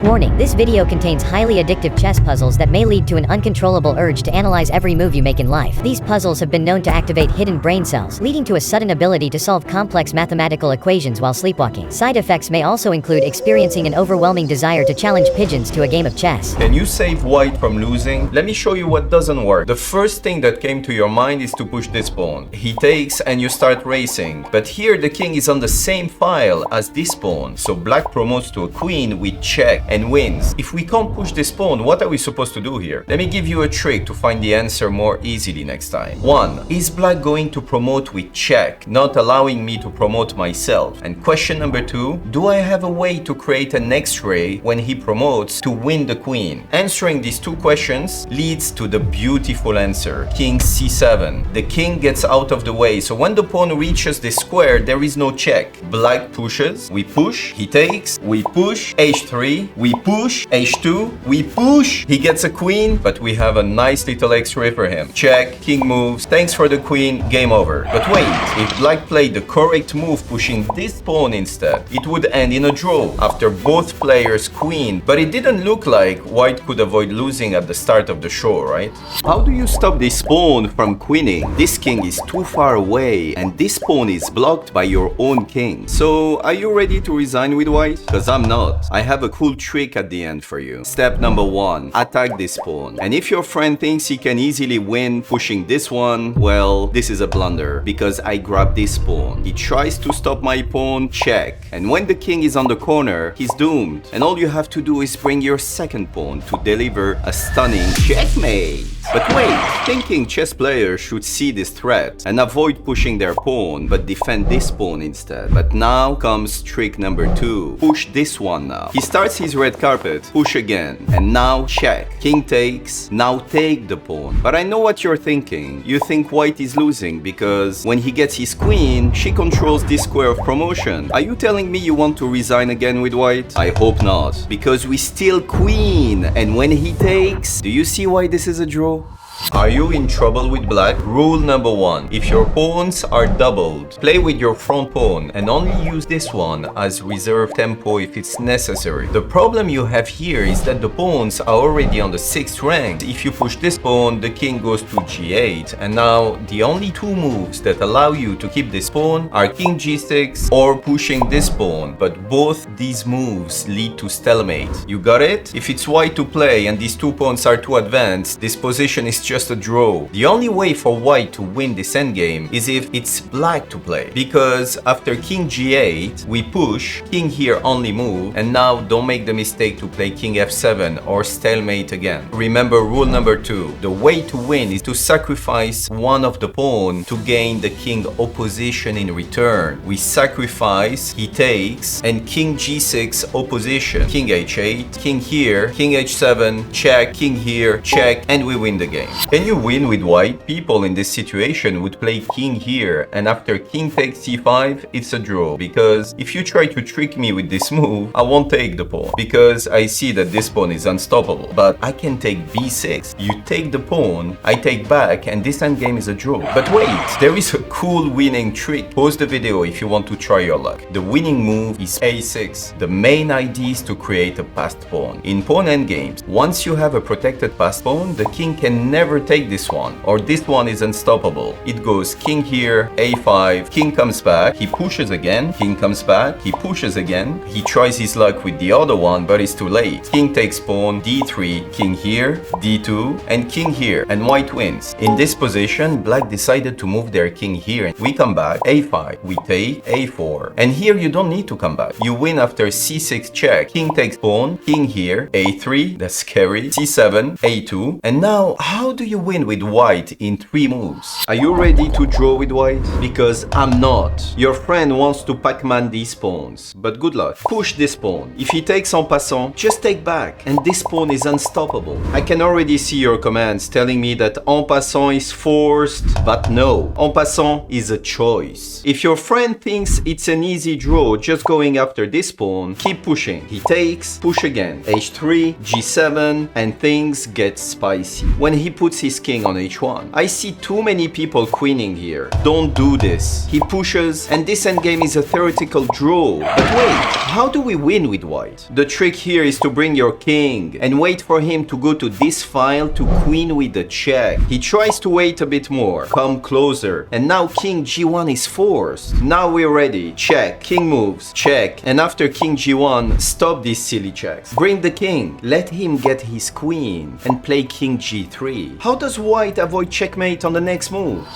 Warning, this video contains highly addictive chess puzzles that may lead to an uncontrollable urge to analyze every move you make in life. These puzzles have been known to activate hidden brain cells, leading to a sudden ability to solve complex mathematical equations while sleepwalking. Side effects may also include experiencing an overwhelming desire to challenge pigeons to a game of chess. Can you save white from losing? Let me show you what doesn't work. The first thing that came to your mind is to push this pawn. He takes and you start racing. But here the king is on the same file as this pawn. So black promotes to a queen with check and wins. If we can't push this pawn, what are we supposed to do here? Let me give you a trick to find the answer more easily next time. 1. Is black going to promote with check, not allowing me to promote myself? And question number 2, do I have a way to create an X-ray when he promotes to win the queen? Answering these two questions leads to the beautiful answer, king c7. The king gets out of the way, so when the pawn reaches the square, there is no check. Black pushes, we push, he takes, we push, h3, we push, h2, we push, he gets a queen, but we have a nice little X-ray for him. Check, king moves, thanks for the queen, game over. But wait, if black played the correct move pushing this pawn instead, it would end in a draw after both players queen, but it didn't look like white could avoid losing at the start of the show, right? How do you stop this pawn from queening? This king is too far away and this pawn is blocked by your own king. So are you ready to resign with white? Because I'm not. I have a cool trick at the end for you. Step number 1, attack this pawn. And if your friend thinks he can easily win pushing this one, well, this is a blunder because I grab this pawn. He tries to stop my pawn, check. And when the king is on the corner, he's doomed. And all you have to do is bring your second pawn to deliver a stunning checkmate. But wait, thinking chess players should see this threat and avoid pushing their pawn but defend this pawn instead. But now comes trick number 2. Push this one now. He starts his red carpet, push again, and now check. King takes, now take the pawn. But I know what you're thinking. You think white is losing because when he gets his queen, she controls this square of promotion. Are you telling me you want to resign again with white? I hope not, because we still queen. And when he takes, do you see why this is a draw? Are you in trouble with black? Rule number 1. If your pawns are doubled, play with your front pawn and only use this one as reserve tempo if it's necessary. The problem you have here is that the pawns are already on the 6th rank. If you push this pawn, the king goes to g8, and now the only two moves that allow you to keep this pawn are king g6 or pushing this pawn, but both these moves lead to stalemate. You got it? If it's white to play and these two pawns are too advanced, this position is just a draw. The only way for white to win this endgame is if it's black to play, because after king g8 we push, king here only move, and now don't make the mistake to play king f7 or stalemate again. Remember rule number 2, the way to win is to sacrifice one of the pawn to gain the king opposition in return. We sacrifice, he takes, and king g6 opposition, king h8, king here, king h7, check, king here, check, and we win the game. Can you win with white? People in this situation would play king here, and after king takes c5, it's a draw, because if you try to trick me with this move, I won't take the pawn, because I see that this pawn is unstoppable. But I can take b6, you take the pawn, I take back, and this endgame is a draw. But wait, there is a cool winning trick. Pause the video if you want to try your luck. The winning move is a6. The main idea is to create a passed pawn. In pawn endgames, once you have a protected passed pawn, the king can never take this one, or this one is unstoppable. It goes king here, a5, king comes back, he pushes again, king comes back, he pushes again, he tries his luck with the other one, but it's too late. King takes pawn, d3, king here, d2, and king here, and white wins. In this position, black decided to move their king here. We come back, a5, we take, a4, and here you don't need to come back. You win after c6 check, king takes pawn, king here, a3, that's scary, c7, a2, and now how do you win with white in 3 moves? Are you ready to draw with white? Because I'm not. Your friend wants to Pac-Man these pawns, but good luck. Push this pawn. If he takes en passant, just take back, and this pawn is unstoppable. I can already see your comments telling me that en passant is forced, but no, en passant is a choice. If your friend thinks it's an easy draw just going after this pawn, keep pushing. He takes, push again, h3, g7, and things get spicy. When he puts puts his king on h1. I see too many people queening here. Don't do this. He pushes, and this endgame is a theoretical draw. But wait, how do we win with white? The trick here is to bring your king and wait for him to go to this file to queen with the check. He tries to wait a bit more, come closer, and now king g1 is forced. Now we're ready. Check. King moves. Check. And after king g1, stop these silly checks. Bring the king. Let him get his queen and play king g3. How does white avoid checkmate on the next move?